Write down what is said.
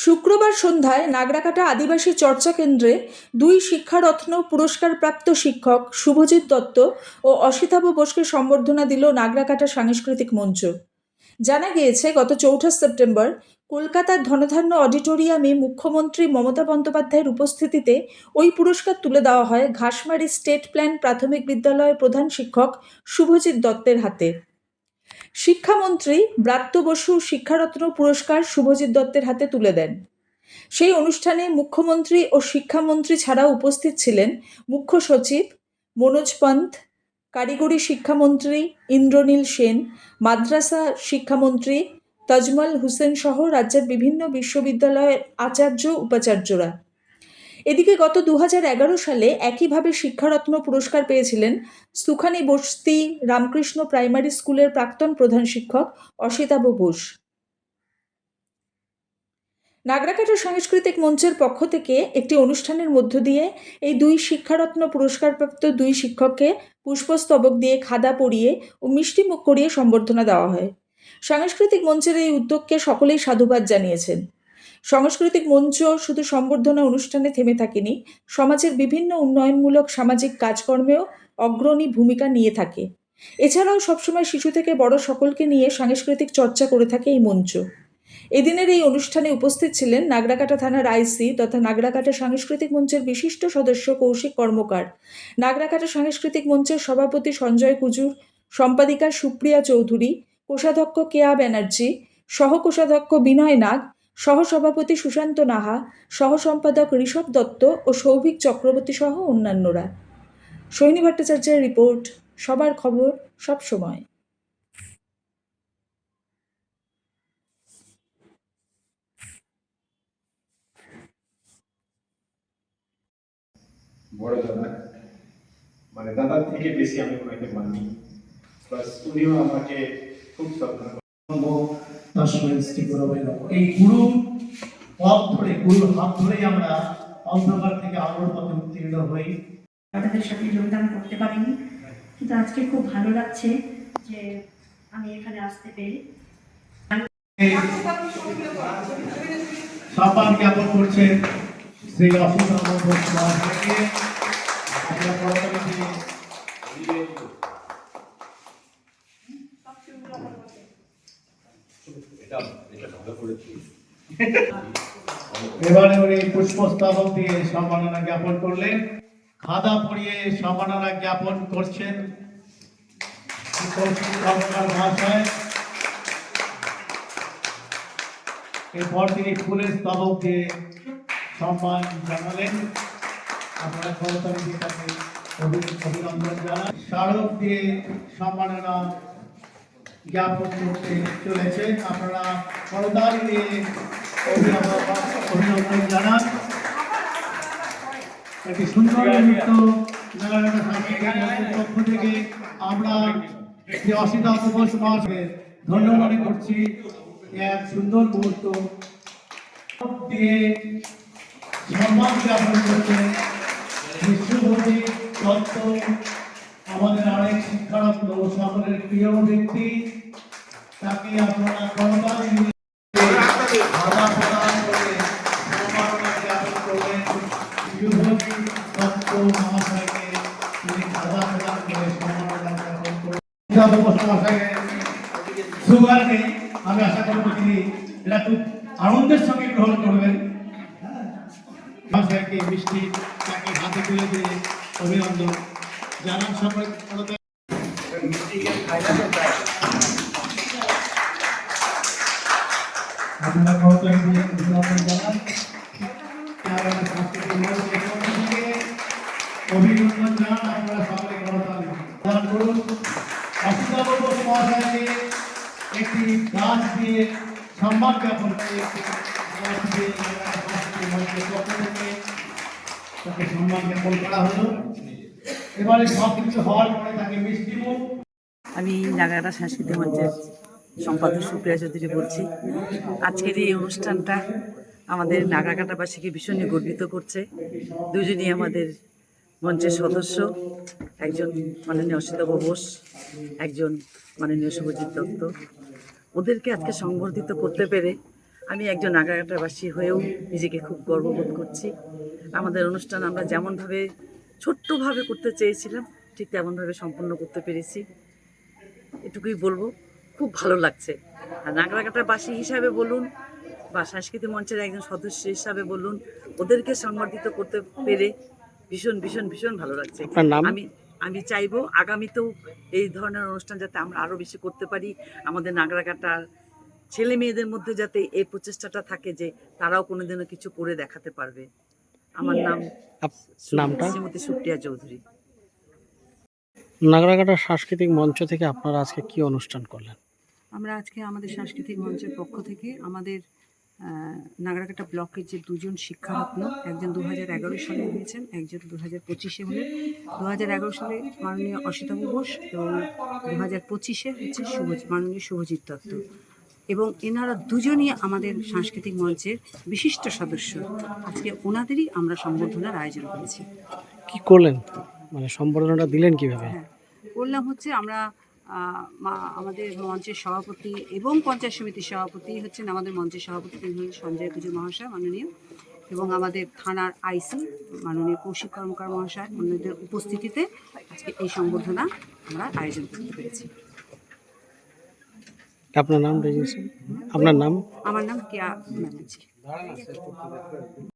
শুক্রবার সন্ধ্যায় নাগরাকাটা আদিবাসী চর্চা কেন্দ্রে দুই শিক্ষারত্ন পুরস্কারপ্রাপ্ত শিক্ষক শুভজিৎ দত্ত ও অসিতাভ বোসকে সম্বর্ধনা দিল নাগরাকাটা সাংস্কৃতিক মঞ্চ। জানা গিয়েছে, গত 4 সেপ্টেম্বর কলকাতার ধনধান্য অডিটোরিয়ামে মুখ্যমন্ত্রী মমতা বন্দ্যোপাধ্যায়ের উপস্থিতিতে ওই পুরস্কার তুলে দেওয়া হয় ঘাসমারি স্টেট প্ল্যান প্রাথমিক বিদ্যালয়ের প্রধান শিক্ষক শুভজিৎ দত্তের হাতে। শিক্ষামন্ত্রী ব্রাত্য বসু শিক্ষারত্ন পুরস্কার শুভজিৎ দত্তের হাতে তুলে দেন। সেই অনুষ্ঠানে মুখ্যমন্ত্রী ও শিক্ষামন্ত্রী ছাড়াও উপস্থিত ছিলেন মুখ্য সচিব মনোজ পন্থ, কারিগরি শিক্ষামন্ত্রী ইন্দ্রনীল সেন, মাদ্রাসা শিক্ষামন্ত্রী তাজমল হোসেন সহ রাজ্যের বিভিন্ন বিশ্ববিদ্যালয়ের আচার্য উপাচার্যরা। এদিকে গত 2011 সালে একইভাবে শিক্ষারত্ন পুরস্কার পেয়েছিলেন সুখানি বস্তি রামকৃষ্ণ প্রাইমারি স্কুলের প্রাক্তন প্রধান শিক্ষক অসিতাভ বোস। নাগরাকাটা সাংস্কৃতিক মঞ্চের পক্ষ থেকে একটি অনুষ্ঠানের মধ্য দিয়ে এই দুই শিক্ষারত্ন পুরস্কারপ্রাপ্ত দুই শিক্ষককে পুষ্পস্তবক দিয়ে খাদা পরিয়ে ও মিষ্টিমুখ করিয়ে সম্বর্ধনা দেওয়া হয়। সাংস্কৃতিক মঞ্চের এই উদ্যোগকে সকলেই সাধুবাদ জানিয়েছেন। সাংস্কৃতিক মঞ্চ শুধু সম্বর্ধনা অনুষ্ঠানে থেমে থাকেনি, সমাজের বিভিন্ন উন্নয়নমূলক সামাজিক কাজকর্মেও অগ্রণী ভূমিকা নিয়ে থাকে। এছাড়াও সবসময় শিশু থেকে বড় সকলকে নিয়ে সাংস্কৃতিক চর্চা করে থাকে এই মঞ্চ। এদিনের এই অনুষ্ঠানে উপস্থিত ছিলেন নাগরাকাটা থানার আইসি তথা নাগরাকাটা সাংস্কৃতিক মঞ্চের বিশিষ্ট সদস্য কৌশিক কর্মকার, নাগরাকাটা সাংস্কৃতিক মঞ্চের সভাপতি সঞ্জয় কুজুর, সম্পাদিকা সুপ্রিয়া চৌধুরী, কোষাধ্যক্ষ কেয়া ব্যানার্জি, সহকোষাধ্যক্ষ বিনয় নাগ, সহসভাপতি সুশান্ত নাহা, সহ সম্পাদক ঋষভ দত্ত ও সৌভিক চক্রবর্তী সহ অন্যান্যরা। সৈনী ভট্টাচার্যের রিপোর্ট, সবার খবর সব সময়। বড় দাদা, মানে দাদার থেকে বেশি আমি ওনাকে মানি, প্লাস উনিও আমাকে খুব শ্রদ্ধা করেন। এই গুরুর পথ ধরে, গুরুর হাত ধরেই আমরা অন্ধকার থেকে আলোর পথে উত্তীর্ণ হই। তাদের সাথে যোগদান করতে পারিনি, কিন্তু আজকে খুব ভালো লাগছে যে আমি এখানে আসতে পেরে। সম্মান জ্ঞাপন করছেন শ্রী অসিতাভ বোস মহাশয়কে। এবারে উনি পুষ্পস্তবক দিয়ে সম্মাননা জ্ঞাপন করলেন। খাদা পরিয়ে সম্মাননা জ্ঞাপন করছেন কৌশিক কর্মকার মহাশয়। এরপর তিনি ফুলের স্তবক দিয়ে সম্মান জানালেন। আপনারা করতালি দিয়ে তাকে অভিনন্দন জানান। স্মারক দিয়ে সম্মাননা জ্ঞাপন করতে চলেছেন। আপনারা করতালি দিয়ে অভিনন্দন জানান। একটি সুন্দর মুহূর্ত নাগরাকাটা সাংস্কৃতিক মঞ্চের পক্ষ থেকে আমরা শ্রী অসিতাভ বোস মহাশয়কে ধন্য মনে করছি। এক সুন্দর মুহূর্ত দিয়ে সম্মান জ্ঞাপন করছেন শুভজিৎ দত্ত, আমাদের আরেক শিক্ষারত্ন, সকলের প্রিয় ব্যক্তি। তাকে আপনারা করতালি দিয়ে খাদা প্রদান করে সম্মাননা জ্ঞাপন করলেন শুভজিৎ দত্ত মহাশয়কে। তিনি খাদা প্রদান করে সম্মাননা জ্ঞাপন করলেন অসিতাভ বোস মহাশয়কে। সুগার নেই, আমি আশা করবো তিনি এটা খুব আনন্দের সঙ্গে গ্রহণ করবেন। মহাশয়কে মিষ্টি তাকে হাতে তুলে দিয়ে অভিনন্দন জানান। সকলে আপনারা করতালি দিয়ে অভিনন্দন জানান। অভিনন্দন জানান। আপনারা সকলে করতালি প্রদান করুন। অসিতাভ বোস মহাশয়কে একটি গাছ দিয়ে সম্মান জ্ঞাপন করে তাকে সম্মান জ্ঞাপন করা হলো। এবারে সব কিছু হওয়ার পরে তাকে মিষ্টিমুখ। আমি নাগরাকাটা সাংস্কৃতিক মঞ্চের সম্পাদক সুপ্রিয়া চৌধুরী বলছি। আজকের এই অনুষ্ঠানটা আমাদের নাগরাকাটাবাসীকে ভীষণই গর্বিত করছে। দুজনই আমাদের মঞ্চের সদস্য, একজন মাননীয় অসিতাভ বোস, একজন মাননীয় শুভজিৎ দত্ত। ওদেরকে আজকে সংবর্ধিত করতে পেরে আমি একজন নাগরাকাটাবাসী হয়েও নিজেকে খুব গর্ববোধ করছি। আমাদের অনুষ্ঠান আমরা যেমনভাবে ছোট্টভাবে করতে চেয়েছিলাম ঠিক তেমনভাবে সম্পন্ন করতে পেরেছি, এটুকুই বলবো। খুব ভালো লাগছে। আর নাগরাকাটাবাসী হিসাবে বলুন বা সাংস্কৃতিক মঞ্চের একজন সদস্য হিসাবে বলুন, ওদেরকে সংবর্ধিত করতে পেরে ভীষণ ভীষণ ভীষণ ভালো লাগছে। আপনার নাম? আমি চাইবো আগামীতেও এই ধরনের অনুষ্ঠান যাতে আমরা আরও বেশি করতে পারি। আমাদের নাগরাকাটার ছেলে মেয়েদের মধ্যে যাতে এই প্রচেষ্টাটা থাকে যে তারাও কোনোদিনও কিছু করে দেখাতে পারবে। আমার নাম নামটা? শ্রীমতী সুপ্রিয়া চৌধুরী। নাগরাকাটা সাংস্কৃতিক মঞ্চ থেকে আপনারা আজকে কি অনুষ্ঠান করলেন? আমরা আজকে আমাদের সাংস্কৃতিক মঞ্চের পক্ষ থেকে আমাদের নাগরাকাটা ব্লকের যে দুজন শিক্ষারত্ন, একজন 2011 সালে হয়েছেন, একজন 2025-এ হলেন। 2011 সালে মাননীয় অসিতাভ ঘোষ এবং 2025-এ হচ্ছে মাননীয় শুভজিৎ দত্ত, এবং এনারা দুজনই আমাদের সাংস্কৃতিক মঞ্চের বিশিষ্ট সদস্য। আজকে ওনাদেরই আমরা সম্বর্ধনার আয়োজন করেছি। কি করলেন, মানে সম্বর্ধনাটা দিলেন কিভাবে? হ্যাঁ, বললাম হচ্ছে আমরা আমাদের মঞ্চের সভাপতি এবং পঞ্চায়েত সমিতির সভাপতি হচ্ছেন আমাদের মঞ্চের সভাপতি, তিনি হলেন সঞ্জয় পুজো মহাশয় মাননীয়, এবং আমাদের থানার আইসি মাননীয় কৌশিক কর্মকার মহাশয়, অন্যদের উপস্থিতিতে আজকে এই সংবর্ধনা আমরা আয়োজন করতে পেরেছি। আপনার নাম রেজিস্ট্রেশন? আপনার নাম? আমার নাম কেয়া ব্যানার্জি।